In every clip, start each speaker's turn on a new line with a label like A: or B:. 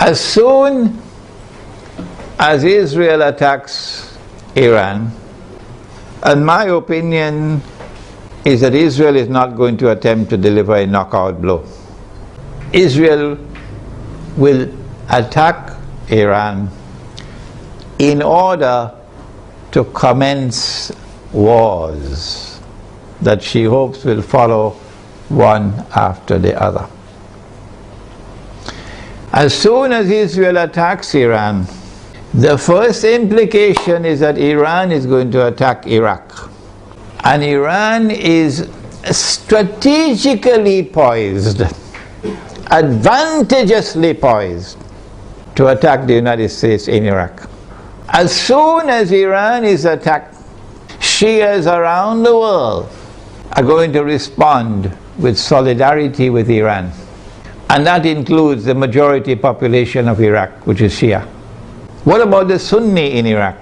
A: As soon as Israel attacks Iran, and my opinion is that Israel is not going to attempt to deliver a knockout blow. Israel will attack Iran in order to commence wars that she hopes will follow one after the other. As soon as Israel attacks Iran, the first implication is that Iran is going to attack Iraq. And Iran is strategically poised, advantageously poised, to attack the United States in Iraq. As soon as Iran is attacked, Shias around the world are going to respond with solidarity with Iran. And that includes the majority population of Iraq, which is Shia. What about the Sunni in Iraq?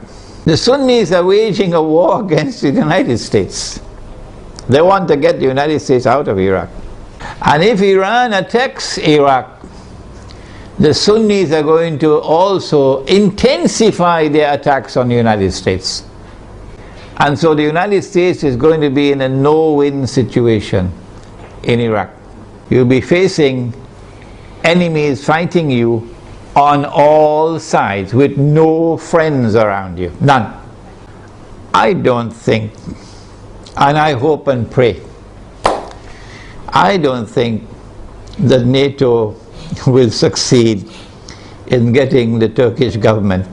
A: The Sunnis are waging a war against the United States. They want to get the United States out of Iraq. And if Iran attacks Iraq, the Sunnis are going to also intensify their attacks on the United States. And so the United States is going to be in a no-win situation in Iraq. You'll be facing enemies fighting you on all sides with no friends around you. None. I don't think, and I hope and pray, I don't think that NATO will succeed in getting the Turkish government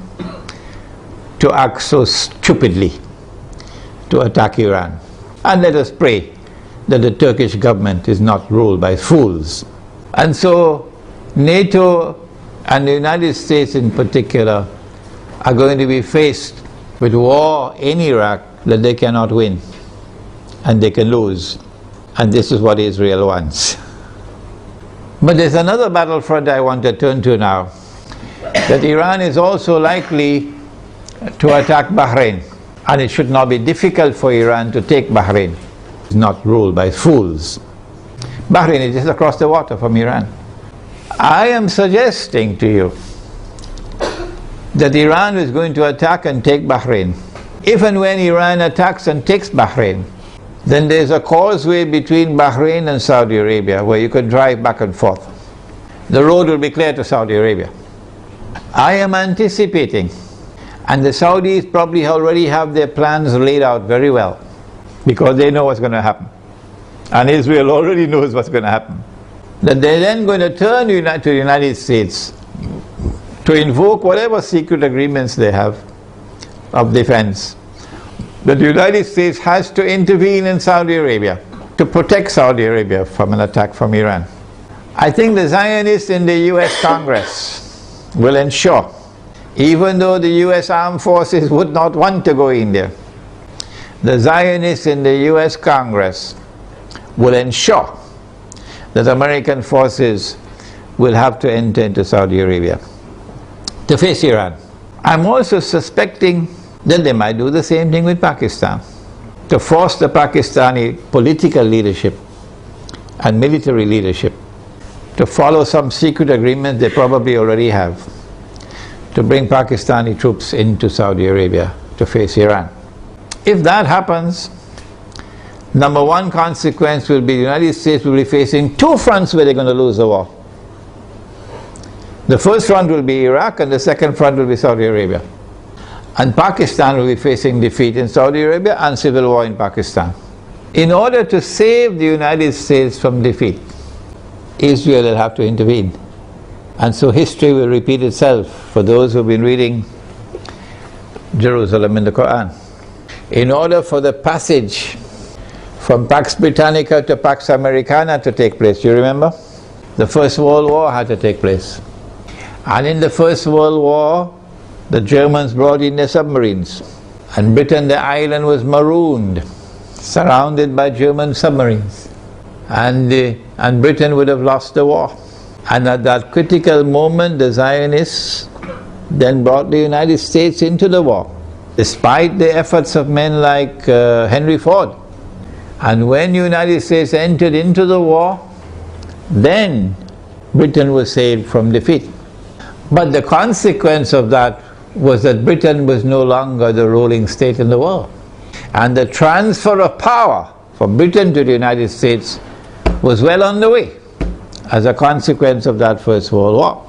A: to act so stupidly to attack Iran. And let us pray that the Turkish government is not ruled by fools. And so NATO and the United States in particular are going to be faced with war in Iraq that they cannot win and they can lose. And this is what Israel wants. But there's another battlefront I want to turn to now, that Iran is also likely to attack Bahrain. And it should not be difficult for Iran to take Bahrain. It's not ruled by fools. Bahrain is just across the water from Iran. I am suggesting to you that Iran is going to attack and take Bahrain. If and when Iran attacks and takes Bahrain, then there's a causeway between Bahrain and Saudi Arabia where you can drive back and forth. The road will be clear to Saudi Arabia. I am anticipating, and the Saudis probably already have their plans laid out very well, because they know what's going to happen. And Israel already knows what's going to happen. That they're then going to turn to the United States to invoke whatever secret agreements they have of defense. That the United States has to intervene in Saudi Arabia to protect Saudi Arabia from an attack from Iran. I think the Zionists in the US Congress will ensure, even though the US armed forces would not want to go in there, the Zionists in the US Congress will ensure that American forces will have to enter into Saudi Arabia to face Iran. I'm also suspecting that they might do the same thing with Pakistan, to force the Pakistani political leadership and military leadership to follow some secret agreement they probably already have, to bring Pakistani troops into Saudi Arabia to face Iran. If that happens, number one consequence will be the United States will be facing two fronts where they're going to lose the war. The first front will be Iraq, and the second front will be Saudi Arabia. And Pakistan will be facing defeat in Saudi Arabia and civil war in Pakistan. In order to save the United States from defeat, Israel will have to intervene. And so history will repeat itself for those who have been reading Jerusalem in the Quran. In order for the passage from Pax Britannica to Pax Americana to take place, you remember? The First World War had to take place. And in the First World War, the Germans brought in their submarines. And Britain, the island, was marooned, surrounded by German submarines. And Britain would have lost the war. And at that critical moment, the Zionists then brought the United States into the war, despite the efforts of men like Henry Ford. And when the United States entered into the war, then Britain was saved from defeat. But the consequence of that was that Britain was no longer the ruling state in the world. And the transfer of power from Britain to the United States was well underway as a consequence of that First World War.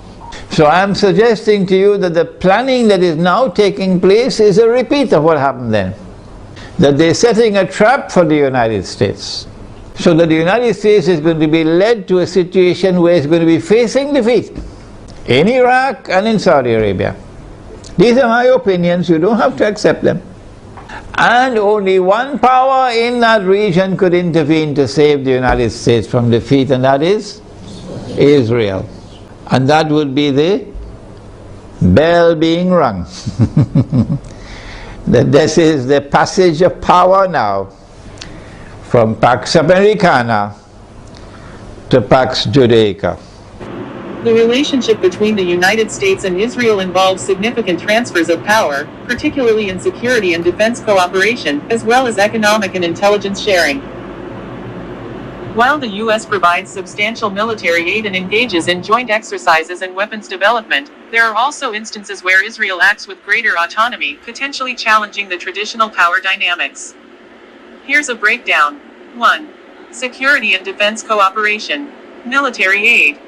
A: So I am suggesting to you that the planning that is now taking place is a repeat of what happened then. That they're setting a trap for the United States, so that the United States is going to be led to a situation where it's going to be facing defeat in Iraq and in Saudi Arabia. These are my opinions, you don't have to accept them. And only one power in that region could intervene to save the United States from defeat, and that is Israel. And that would be the bell being rung. That this is the passage of power now from Pax Americana to Pax Judaica.
B: The relationship between the United States and Israel involves significant transfers of power, particularly in security and defense cooperation, as well as economic and intelligence sharing. While the U.S. provides substantial military aid and engages in joint exercises and weapons development, there are also instances where Israel acts with greater autonomy, potentially challenging the traditional power dynamics. Here's a breakdown. 1. Security and defense cooperation. Military aid.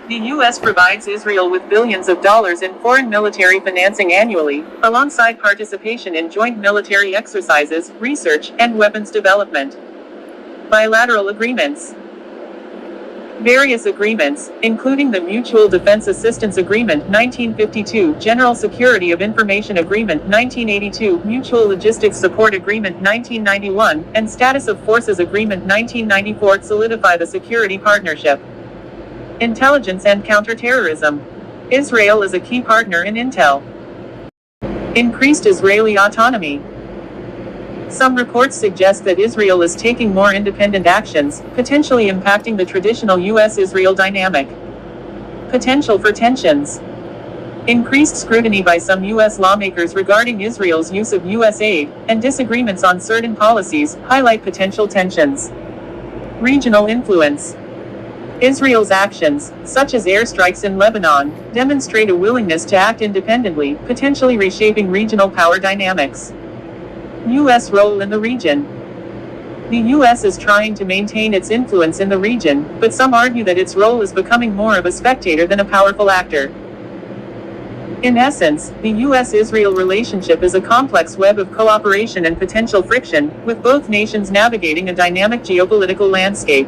B: The U.S. provides Israel with billions of dollars in foreign military financing annually, alongside participation in joint military exercises, research, and weapons development. Bilateral agreements. Various agreements, including the Mutual Defense Assistance Agreement 1952, General Security of Information Agreement 1982, Mutual Logistics Support Agreement 1991, and Status of Forces Agreement 1994 solidify the security partnership. Intelligence and counterterrorism. Israel is a key partner in intel. Increased Israeli autonomy. Some reports suggest that Israel is taking more independent actions, potentially impacting the traditional U.S.-Israel dynamic. Potential for tensions. Increased scrutiny by some U.S. lawmakers regarding Israel's use of U.S. aid, and disagreements on certain policies, highlight potential tensions. Regional influence. Israel's actions, such as airstrikes in Lebanon, demonstrate a willingness to act independently, potentially reshaping regional power dynamics. U.S. role in the region. The U.S. is trying to maintain its influence in the region, but some argue that its role is becoming more of a spectator than a powerful actor. In essence, the U.S.-Israel relationship is a complex web of cooperation and potential friction, with both nations navigating a dynamic geopolitical landscape.